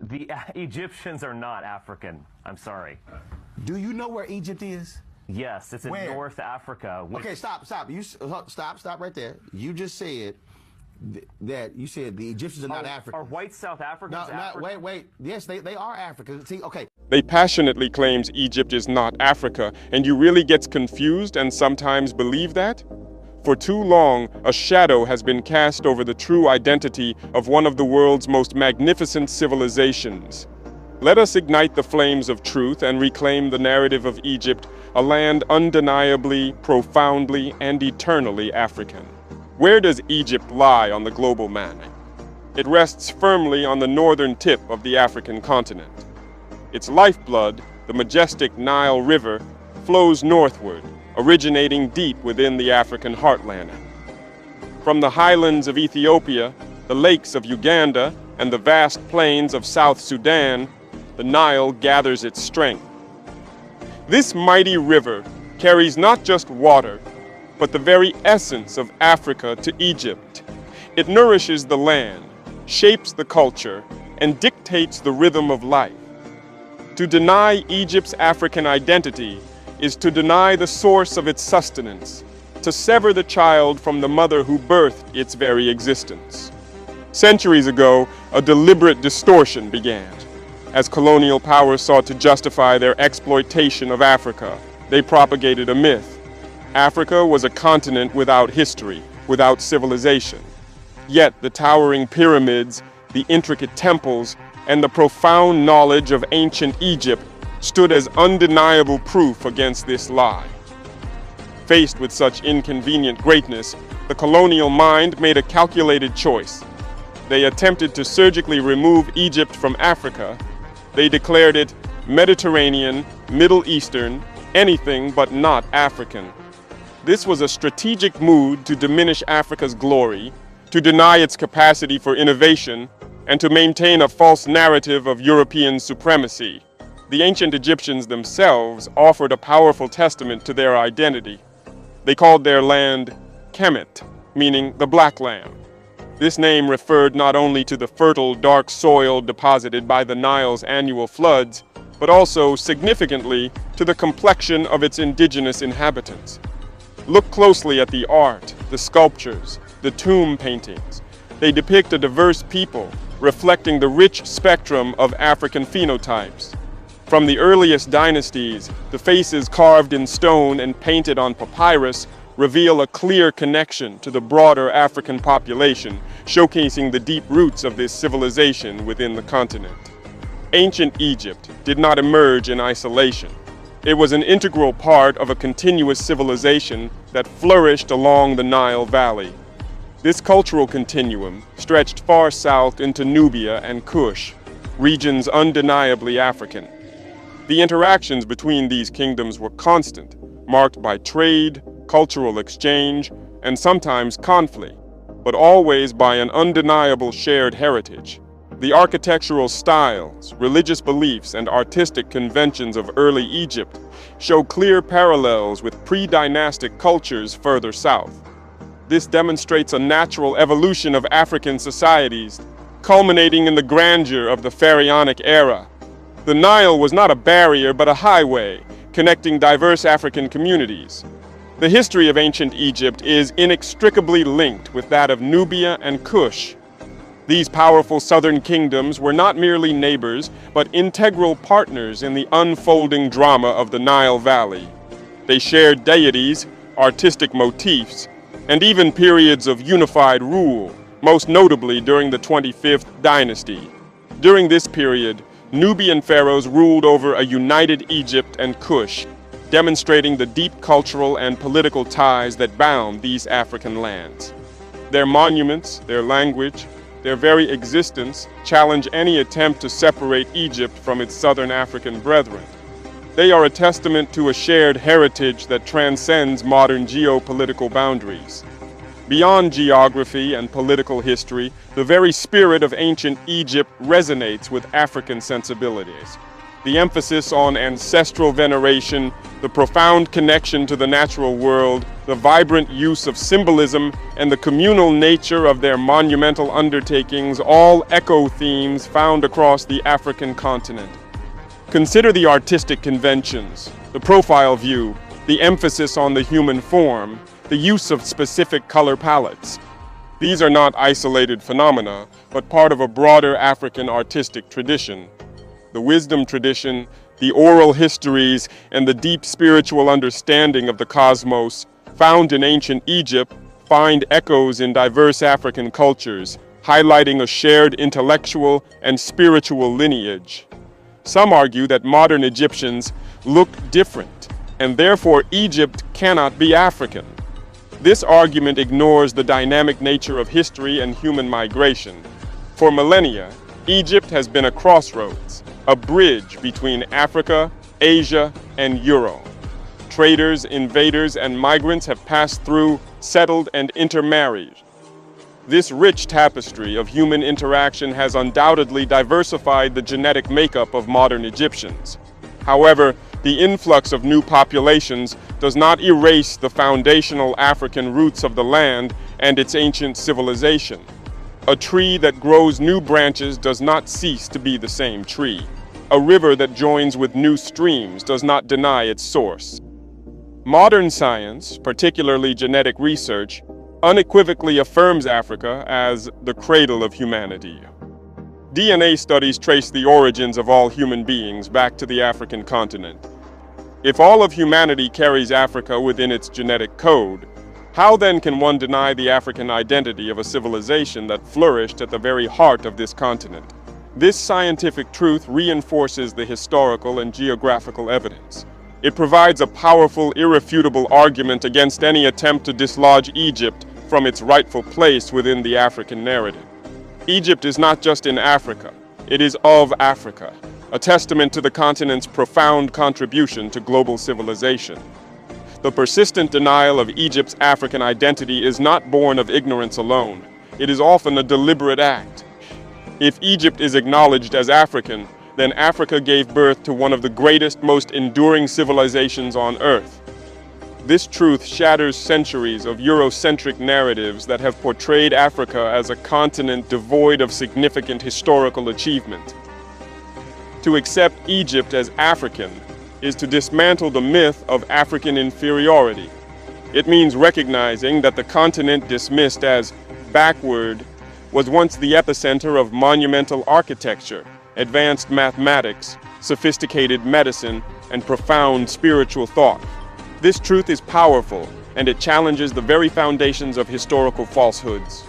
The Egyptians are not African. I'm sorry. Do you know where Egypt is? Yes, it's in Where? North Africa. Okay, stop. You stop right there. You just said that you said the Egyptians are not African. Are white South Africans No, African? wait. Yes, they are African. See, okay. They passionately claims Egypt is not Africa, and you really gets confused and sometimes believe that? For too long, a shadow has been cast over the true identity of one of the world's most magnificent civilizations. Let us ignite the flames of truth and reclaim the narrative of Egypt, a land undeniably, profoundly, and eternally African. Where does Egypt lie on the global map? It rests firmly on the northern tip of the African continent. Its lifeblood, the majestic Nile River, flows northward, originating deep within the African heartland. From the highlands of Ethiopia, the lakes of Uganda, and the vast plains of South Sudan, the Nile gathers its strength. This mighty river carries not just water, but the very essence of Africa to Egypt. It nourishes the land, shapes the culture, and dictates the rhythm of life. To deny Egypt's African identity is to deny the source of its sustenance, to sever the child from the mother who birthed its very existence. Centuries ago, a deliberate distortion began. As colonial powers sought to justify their exploitation of Africa, they propagated a myth. Africa was a continent without history, without civilization. Yet the towering pyramids, the intricate temples, and the profound knowledge of ancient Egypt stood as undeniable proof against this lie. Faced with such inconvenient greatness, the colonial mind made a calculated choice. They attempted to surgically remove Egypt from Africa. They declared it Mediterranean, Middle Eastern, anything but not African. This was a strategic move to diminish Africa's glory, to deny its capacity for innovation, and to maintain a false narrative of European supremacy. The ancient Egyptians themselves offered a powerful testament to their identity. They called their land Kemet, meaning the Black Land. This name referred not only to the fertile, dark soil deposited by the Nile's annual floods, but also, significantly, to the complexion of its indigenous inhabitants. Look closely at the art, the sculptures, the tomb paintings. They depict a diverse people, reflecting the rich spectrum of African phenotypes. From the earliest dynasties, the faces carved in stone and painted on papyrus reveal a clear connection to the broader African population, showcasing the deep roots of this civilization within the continent. Ancient Egypt did not emerge in isolation. It was an integral part of a continuous civilization that flourished along the Nile Valley. This cultural continuum stretched far south into Nubia and Kush, regions undeniably African. The interactions between these kingdoms were constant, marked by trade, cultural exchange, and sometimes conflict, but always by an undeniable shared heritage. The architectural styles, religious beliefs, and artistic conventions of early Egypt show clear parallels with pre-dynastic cultures further south. This demonstrates a natural evolution of African societies, culminating in the grandeur of the pharaonic era. The Nile was not a barrier but a highway, connecting diverse African communities. The history of ancient Egypt is inextricably linked with that of Nubia and Kush. These powerful southern kingdoms were not merely neighbors, but integral partners in the unfolding drama of the Nile Valley. They shared deities, artistic motifs, and even periods of unified rule, most notably during the 25th dynasty. During this period, Nubian pharaohs ruled over a united Egypt and Kush, demonstrating the deep cultural and political ties that bound these African lands. Their monuments, their language, their very existence challenge any attempt to separate Egypt from its southern African brethren. They are a testament to a shared heritage that transcends modern geopolitical boundaries. Beyond geography and political history, the very spirit of ancient Egypt resonates with African sensibilities. The emphasis on ancestral veneration, the profound connection to the natural world, the vibrant use of symbolism, and the communal nature of their monumental undertakings all echo themes found across the African continent. Consider the artistic conventions, the profile view, the emphasis on the human form, the use of specific color palettes. These are not isolated phenomena, but part of a broader African artistic tradition. The wisdom tradition, the oral histories, and the deep spiritual understanding of the cosmos found in ancient Egypt find echoes in diverse African cultures, highlighting a shared intellectual and spiritual lineage. Some argue that modern Egyptians look different, and therefore Egypt cannot be African. This argument ignores the dynamic nature of history and human migration. For millennia, Egypt has been a crossroads, a bridge between Africa, Asia, and Europe. Traders, invaders, and migrants have passed through, settled, and intermarried. This rich tapestry of human interaction has undoubtedly diversified the genetic makeup of modern Egyptians. However, the influx of new populations does not erase the foundational African roots of the land and its ancient civilization. A tree that grows new branches does not cease to be the same tree. A river that joins with new streams does not deny its source. Modern science, particularly genetic research, unequivocally affirms Africa as the cradle of humanity. DNA studies trace the origins of all human beings back to the African continent. If all of humanity carries Africa within its genetic code, how then can one deny the African identity of a civilization that flourished at the very heart of this continent? This scientific truth reinforces the historical and geographical evidence. It provides a powerful, irrefutable argument against any attempt to dislodge Egypt from its rightful place within the African narrative. Egypt is not just in Africa, it is of Africa, a testament to the continent's profound contribution to global civilization. The persistent denial of Egypt's African identity is not born of ignorance alone. It is often a deliberate act. If Egypt is acknowledged as African, then Africa gave birth to one of the greatest, most enduring civilizations on Earth. This truth shatters centuries of Eurocentric narratives that have portrayed Africa as a continent devoid of significant historical achievement. To accept Egypt as African is to dismantle the myth of African inferiority. It means recognizing that the continent dismissed as backward was once the epicenter of monumental architecture, advanced mathematics, sophisticated medicine, and profound spiritual thought. This truth is powerful, and it challenges the very foundations of historical falsehoods.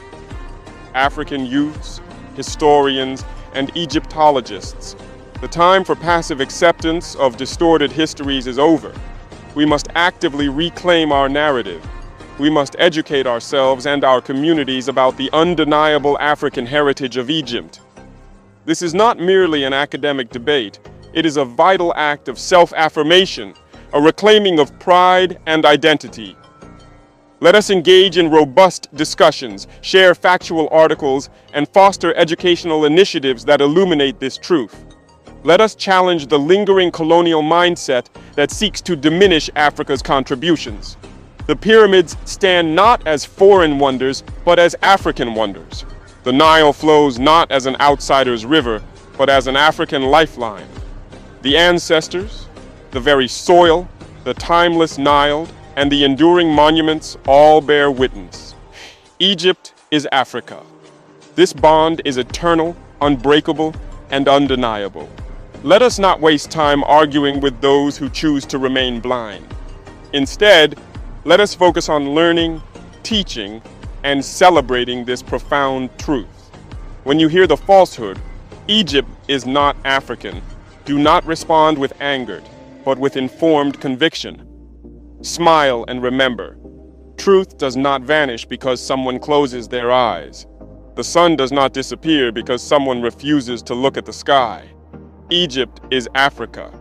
African youths, historians, and Egyptologists, the time for passive acceptance of distorted histories is over. We must actively reclaim our narrative. We must educate ourselves and our communities about the undeniable African heritage of Egypt. This is not merely an academic debate. It is a vital act of self-affirmation, a reclaiming of pride and identity. Let us engage in robust discussions, share factual articles, and foster educational initiatives that illuminate this truth. Let us challenge the lingering colonial mindset that seeks to diminish Africa's contributions. The pyramids stand not as foreign wonders, but as African wonders. The Nile flows not as an outsider's river, but as an African lifeline. The ancestors, the very soil, the timeless Nile, and the enduring monuments all bear witness. Egypt is Africa. This bond is eternal, unbreakable, and undeniable. Let us not waste time arguing with those who choose to remain blind. Instead, let us focus on learning, teaching, and celebrating this profound truth. When you hear the falsehood, Egypt is not African, do not respond with anger, but with informed conviction. Smile and remember, truth does not vanish because someone closes their eyes. The sun does not disappear because someone refuses to look at the sky. Egypt is Africa,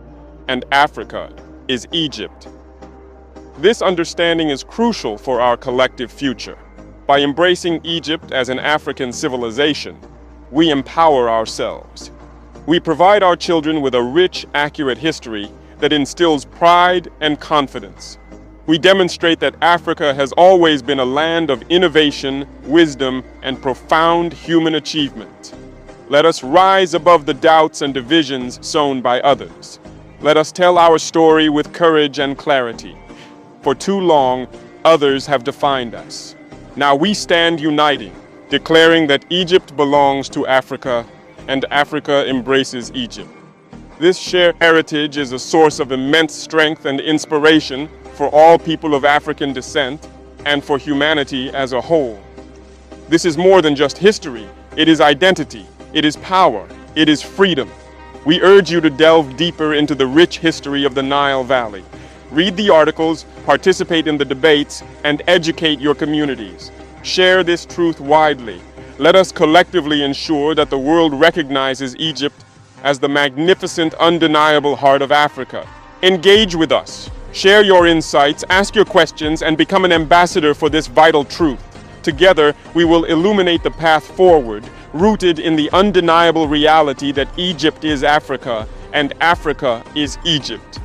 and Africa is Egypt. This understanding is crucial for our collective future. By embracing Egypt as an African civilization, we empower ourselves. We provide our children with a rich, accurate history that instills pride and confidence. We demonstrate that Africa has always been a land of innovation, wisdom, and profound human achievement. Let us rise above the doubts and divisions sown by others. Let us tell our story with courage and clarity. For too long, others have defined us. Now we stand uniting, declaring that Egypt belongs to Africa and Africa embraces Egypt. This shared heritage is a source of immense strength and inspiration for all people of African descent and for humanity as a whole. This is more than just history. It is identity, it is power, it is freedom. We urge you to delve deeper into the rich history of the Nile Valley. Read the articles, participate in the debates, and educate your communities. Share this truth widely. Let us collectively ensure that the world recognizes Egypt as the magnificent, undeniable heart of Africa. Engage with us. Share your insights, ask your questions, and become an ambassador for this vital truth. Together, we will illuminate the path forward, rooted in the undeniable reality that Egypt is Africa and Africa is Egypt.